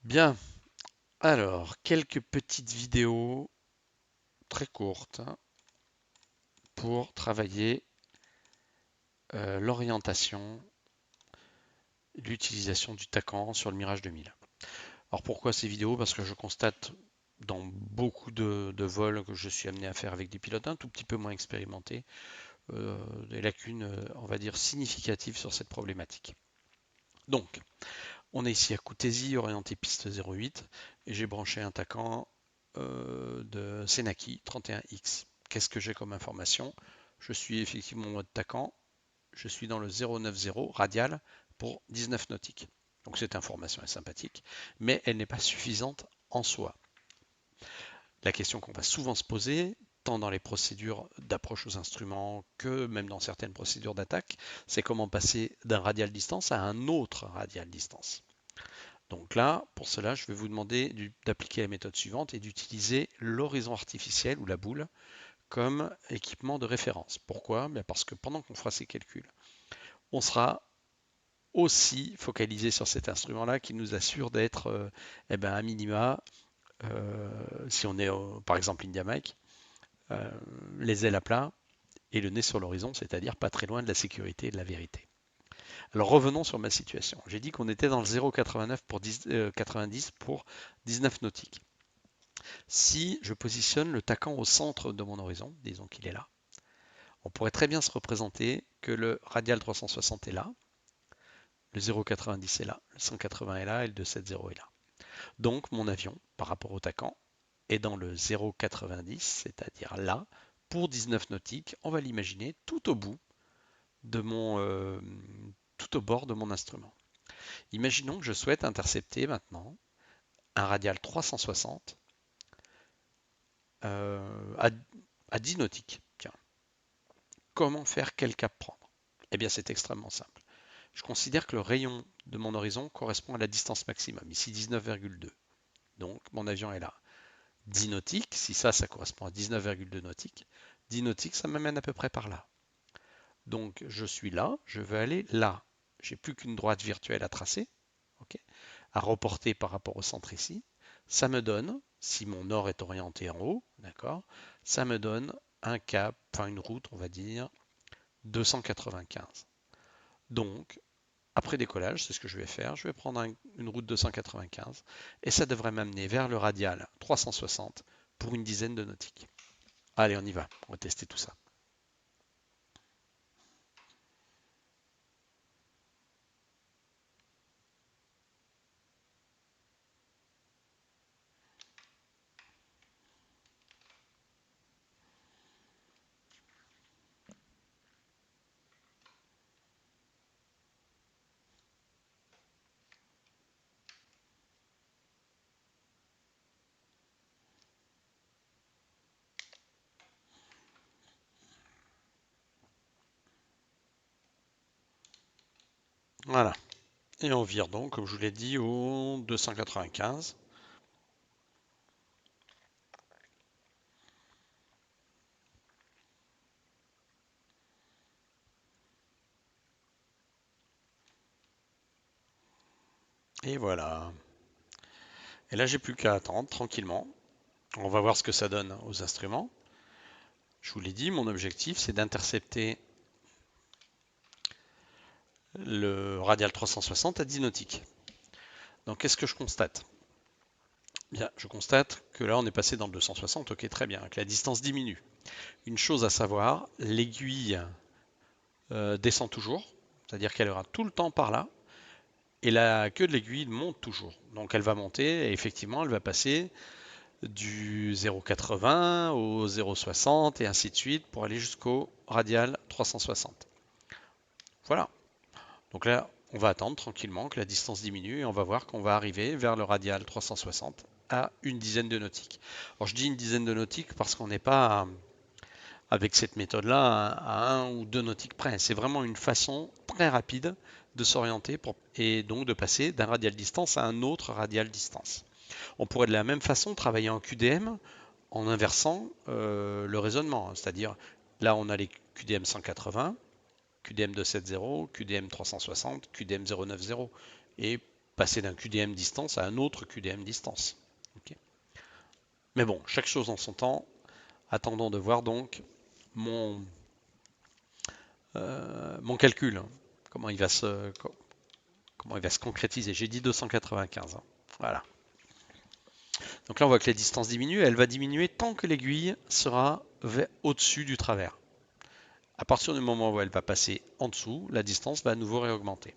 Bien, alors, quelques petites vidéos très courtes hein, pour travailler l'orientation, l'utilisation du TACAN sur le Mirage 2000. Alors pourquoi ces vidéos? Parce que je constate dans beaucoup de vols que je suis amené à faire avec des pilotes un tout petit peu moins expérimentés, des lacunes, on va dire, significatives sur cette problématique. Donc, on est ici à Koutaizi, orienté piste 08, et j'ai branché un TACAN de Senaki 31X. Qu'est-ce que j'ai comme information? Je suis effectivement en mode TACAN, je suis dans le 090 radial pour 19 nautiques. Donc cette information est sympathique, mais elle n'est pas suffisante en soi. La question qu'on va souvent se poser, tant dans les procédures d'approche aux instruments que même dans certaines procédures d'attaque, c'est comment passer d'un radial distance à un autre radial distance. Donc là, pour cela, je vais vous demander d'appliquer la méthode suivante et d'utiliser l'horizon artificiel ou la boule comme équipement de référence. Pourquoi? Parce que pendant qu'on fera ces calculs, on sera aussi focalisé sur cet instrument-là qui nous assure d'être à minima, si on est par exemple India Mike, euh, les ailes à plat et le nez sur l'horizon, c'est-à-dire pas très loin de la sécurité et de la vérité. Alors revenons sur ma situation. J'ai dit qu'on était dans le 0,89 pour 90 pour 19 nautiques. Si je positionne le TACAN au centre de mon horizon, disons qu'il est là, on pourrait très bien se représenter que le radial 360 est là, le 0,90 est là, le 180 est là et le 270 est là. Donc mon avion, par rapport au TACAN, est dans le 0,90, c'est-à-dire là, pour 19 nautiques, on va l'imaginer tout au bout de tout au bord de mon instrument. Imaginons que je souhaite intercepter maintenant un radial 360 euh, à, à 10 nautiques. Tiens, comment faire, quel cap prendre? Eh bien, c'est extrêmement simple. Je considère que le rayon de mon horizon correspond à la distance maximum, ici 19,2. Donc, mon avion est là. 10 nautiques, si ça correspond à 19,2 nautiques, 10 nautiques, ça m'amène à peu près par là. Donc, je suis là, je veux aller là. J'ai plus qu'une droite virtuelle à tracer, ok, à reporter par rapport au centre ici. Ça me donne, si mon nord est orienté en haut, d'accord, ça me donne un cap, enfin une route, on va dire, 295. Donc, après décollage, c'est ce que je vais faire, je vais prendre une route 295 et ça devrait m'amener vers le radial 360 pour une dizaine de nautiques. Allez, on y va, on va tester tout ça. Voilà. Et on vire donc, comme je vous l'ai dit, au 295. Et voilà. Et là, j'ai plus qu'à attendre tranquillement. On va voir ce que ça donne aux instruments. Je vous l'ai dit, mon objectif, c'est d'intercepter le radial 360 à 10 nautiques. Donc, qu'est-ce que je constate? Bien, je constate que là, on est passé dans le 260, ok, très bien, que la distance diminue. Une chose à savoir, l'aiguille descend toujours, c'est-à-dire qu'elle ira tout le temps par là, et la queue de l'aiguille monte toujours. Donc elle va monter, et effectivement, elle va passer du 0,80 au 0,60 et ainsi de suite pour aller jusqu'au radial 360. Voilà. Donc là, on va attendre tranquillement que la distance diminue et on va voir qu'on va arriver vers le radial 360 à une dizaine de nautiques. Alors je dis une dizaine de nautiques parce qu'on n'est pas avec cette méthode-là à 1 ou 2 nautiques près. C'est vraiment une façon très rapide de s'orienter et donc de passer d'un radial distance à un autre radial distance. On pourrait de la même façon travailler en QDM en inversant le raisonnement. C'est-à-dire, là, on a les QDM 180, QDM 270, QDM 360, QDM 090. Et passer d'un QDM distance à un autre QDM distance. Okay. Mais bon, chaque chose en son temps. Attendons de voir donc mon, mon calcul, comment il va se concrétiser. J'ai dit 295. Hein. Voilà. Donc là, on voit que les distances diminuent. Elle va diminuer tant que l'aiguille sera au-dessus du travers. À partir du moment où elle va passer en dessous, la distance va à nouveau réaugmenter.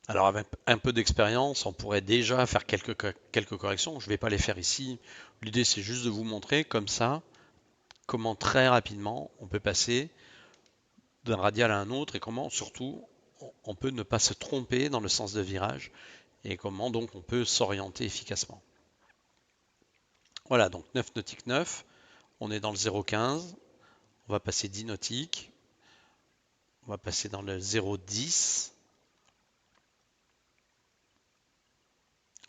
Alors avec un peu d'expérience, on pourrait déjà faire quelques corrections. Je ne vais pas les faire ici. L'idée, c'est juste de vous montrer comme ça comment très rapidement on peut passer d'un radial à un autre et comment surtout on peut ne pas se tromper dans le sens de virage et comment donc on peut s'orienter efficacement. Voilà, donc 9 nautiques 9, on est dans le 0,15, on va passer 10 nautiques, on va passer dans le 0,10.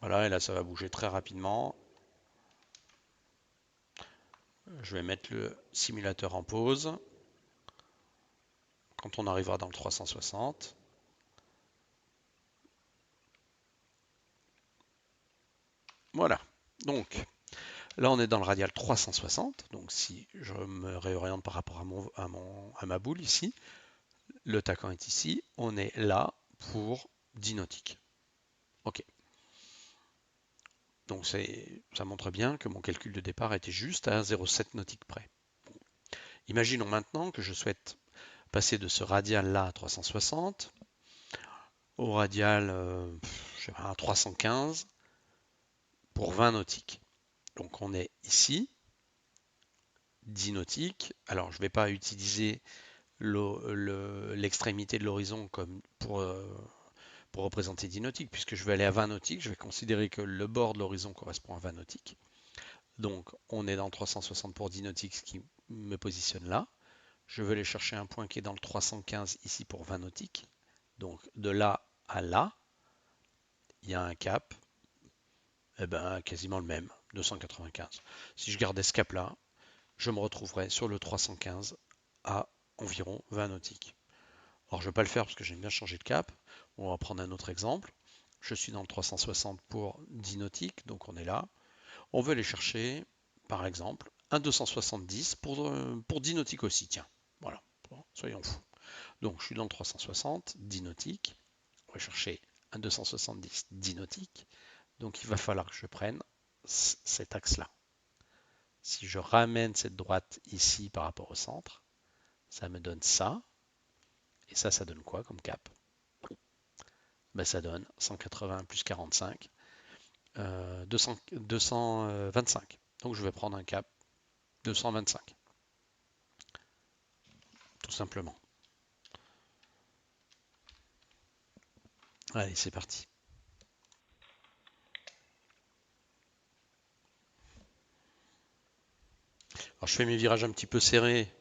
Voilà, et là ça va bouger très rapidement. Je vais mettre le simulateur en pause. Quand on arrivera dans le 360. Voilà. Donc là on est dans le radial 360. Donc si je me réoriente par rapport à ma boule ici, le tacon est ici. On est là pour 10 nautiques. Ok. Donc ça montre bien que mon calcul de départ était juste à 0,7 nautiques près. Imaginons maintenant que je souhaite passer de ce radial là à 360 au radial je sais pas, à 315 pour 20 nautiques. Donc on est ici, 10 nautiques. Alors je ne vais pas utiliser l'extrémité de l'horizon comme pour représenter 10 nautiques, puisque je vais aller à 20 nautiques, je vais considérer que le bord de l'horizon correspond à 20 nautiques. Donc on est dans 360 pour 10 nautiques, ce qui me positionne là. Je vais aller chercher un point qui est dans le 315 ici pour 20 nautiques. Donc de là à là, il y a un cap, quasiment le même, 295. Si je gardais ce cap là, je me retrouverai sur le 315 à environ 20 nautiques. Alors je ne vais pas le faire parce que j'aime bien changer de cap. On va prendre un autre exemple. Je suis dans le 360 pour 10 nautiques, donc on est là. On veut aller chercher, par exemple, un 270 pour 10 nautiques aussi. Tiens, voilà, soyons fous. Donc je suis dans le 360, 10 nautiques. On va chercher un 270, 10 nautiques. Donc il va falloir que je prenne cet axe-là. Si je ramène cette droite ici par rapport au centre, ça me donne ça. Et ça donne quoi comme cap? Ça donne 180 plus 45, 225. Donc je vais prendre un cap 225, tout simplement. Allez, c'est parti. Alors je fais mes virages un petit peu serrés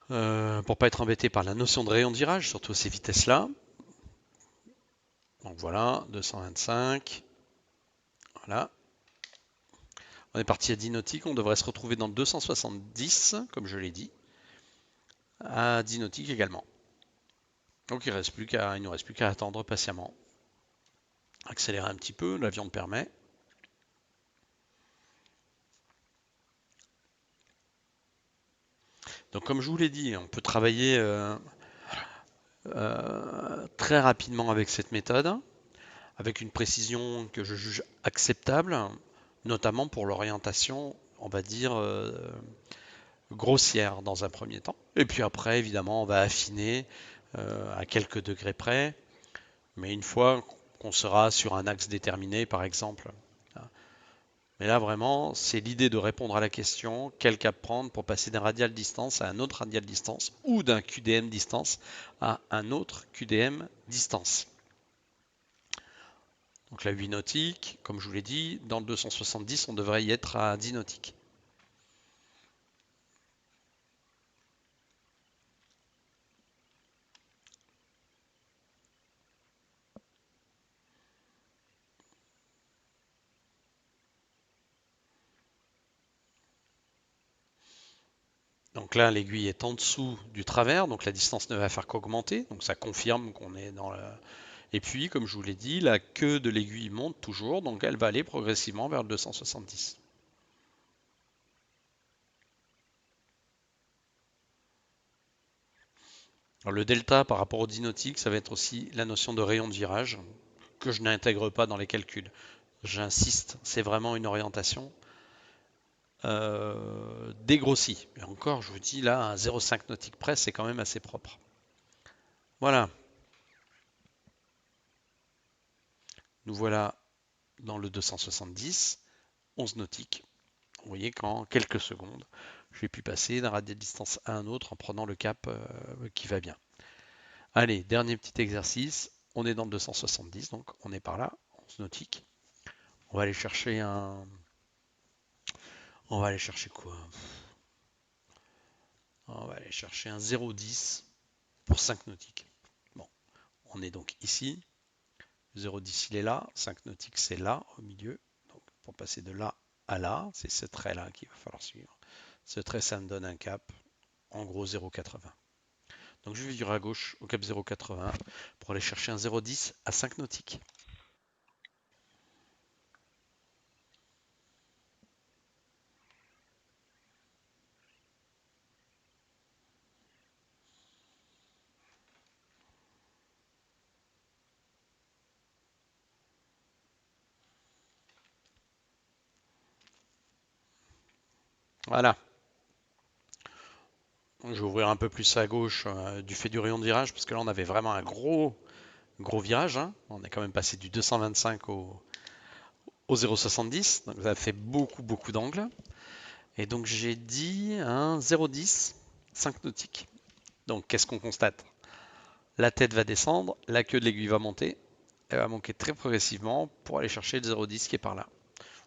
pour pas être embêté par la notion de rayon de virage, surtout à ces vitesses-là. Donc voilà, 225. Voilà. On est parti à 10 nautiques, on devrait se retrouver dans 270, comme je l'ai dit, à 10 nautiques également. Donc il ne nous reste plus qu'à attendre patiemment. Accélérer un petit peu, l'avion le permet. Donc comme je vous l'ai dit, on peut travailler très rapidement avec cette méthode, avec une précision que je juge acceptable, notamment pour l'orientation, on va dire, grossière dans un premier temps. Et puis après, évidemment, on va affiner à quelques degrés près, mais une fois qu'on sera sur un axe déterminé, par exemple. Mais là, vraiment, c'est l'idée de répondre à la question quel cap prendre pour passer d'un radial distance à un autre radial distance ou d'un QDM distance à un autre QDM distance. Donc la 8 nautiques, comme je vous l'ai dit, dans le 270, on devrait y être à 10 nautiques. Donc là, l'aiguille est en dessous du travers, donc la distance ne va faire qu'augmenter, donc ça confirme qu'on est dans la... Et puis, comme je vous l'ai dit, la queue de l'aiguille monte toujours, donc elle va aller progressivement vers le 270. Alors, le delta par rapport au 10 nautique, ça va être aussi la notion de rayon de virage, que je n'intègre pas dans les calculs. J'insiste, c'est vraiment une orientation dégrossie. Et encore, je vous dis là, à 0,5 nautique près, c'est quand même assez propre. Voilà, nous voilà dans le 270, 11 nautiques. Vous voyez qu'en quelques secondes, j'ai pu passer d'un radial de distance à un autre en prenant le cap qui va bien. Allez, dernier petit exercice. On est dans le 270, donc on est par là, 11 nautiques. On va aller chercher un... On va aller chercher quoi? On va aller chercher un 0,10 pour 5 nautiques. Bon, on est donc ici. 0,10 il est là, 5 nautiques c'est là, au milieu. Donc pour passer de là à là, c'est ce trait-là qu'il va falloir suivre. Ce trait, ça me donne un cap, en gros 0,80. Donc je vais virer à gauche au cap 0,80 pour aller chercher un 0,10 à 5 nautiques. Voilà. Je vais ouvrir un peu plus à gauche du fait du rayon de virage, parce que là on avait vraiment un gros virage. Hein. On est quand même passé du 225 au 0,70, donc ça fait beaucoup d'angles. Et donc j'ai dit un 0,10, 5 nautiques. Donc qu'est-ce qu'on constate? La tête va descendre, la queue de l'aiguille va monter, elle va monter très progressivement pour aller chercher le 0,10 qui est par là.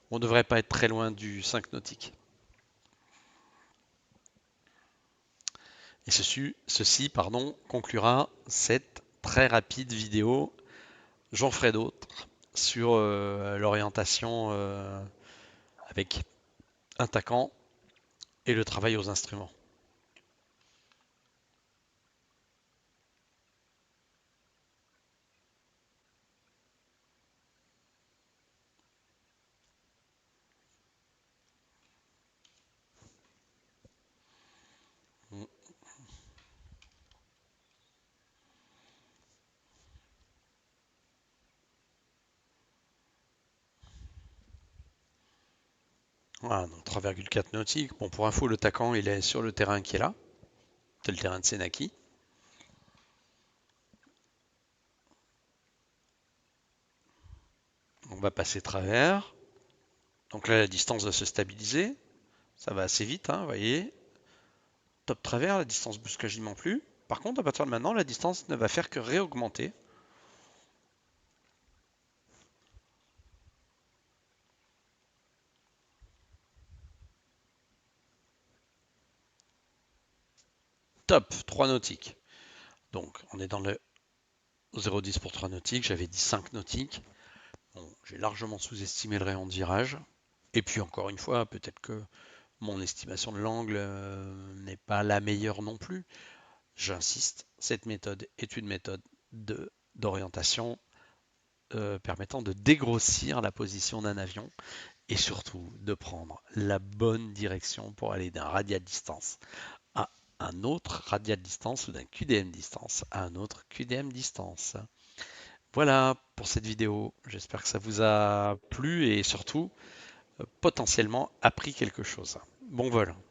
On ne devrait pas être très loin du 5 nautique. Et ceci conclura cette très rapide vidéo. J'en ferai d'autres sur l'orientation avec un tacant et le travail aux instruments. Voilà, donc 3,4 nautiques. Bon, pour info, le tacant, il est sur le terrain qui est là. C'est le terrain de Senaki. On va passer travers. Donc là, la distance va se stabiliser. Ça va assez vite, hein, vous voyez. Top travers, la distance bouge quasiment plus. Par contre, à partir de maintenant, la distance ne va faire que réaugmenter. Top, 3 nautiques. Donc, on est dans le 0,10 pour 3 nautiques. J'avais dit 5 nautiques. Bon, j'ai largement sous-estimé le rayon de virage. Et puis, encore une fois, peut-être que mon estimation de l'angle n'est pas la meilleure non plus. J'insiste, cette méthode est une méthode d'orientation permettant de dégrossir la position d'un avion et surtout de prendre la bonne direction pour aller d'un radial distance à un autre radial distance ou d'un QDM distance à un autre QDM distance. Voilà pour cette vidéo. J'espère que ça vous a plu et surtout potentiellement appris quelque chose. Bon vol.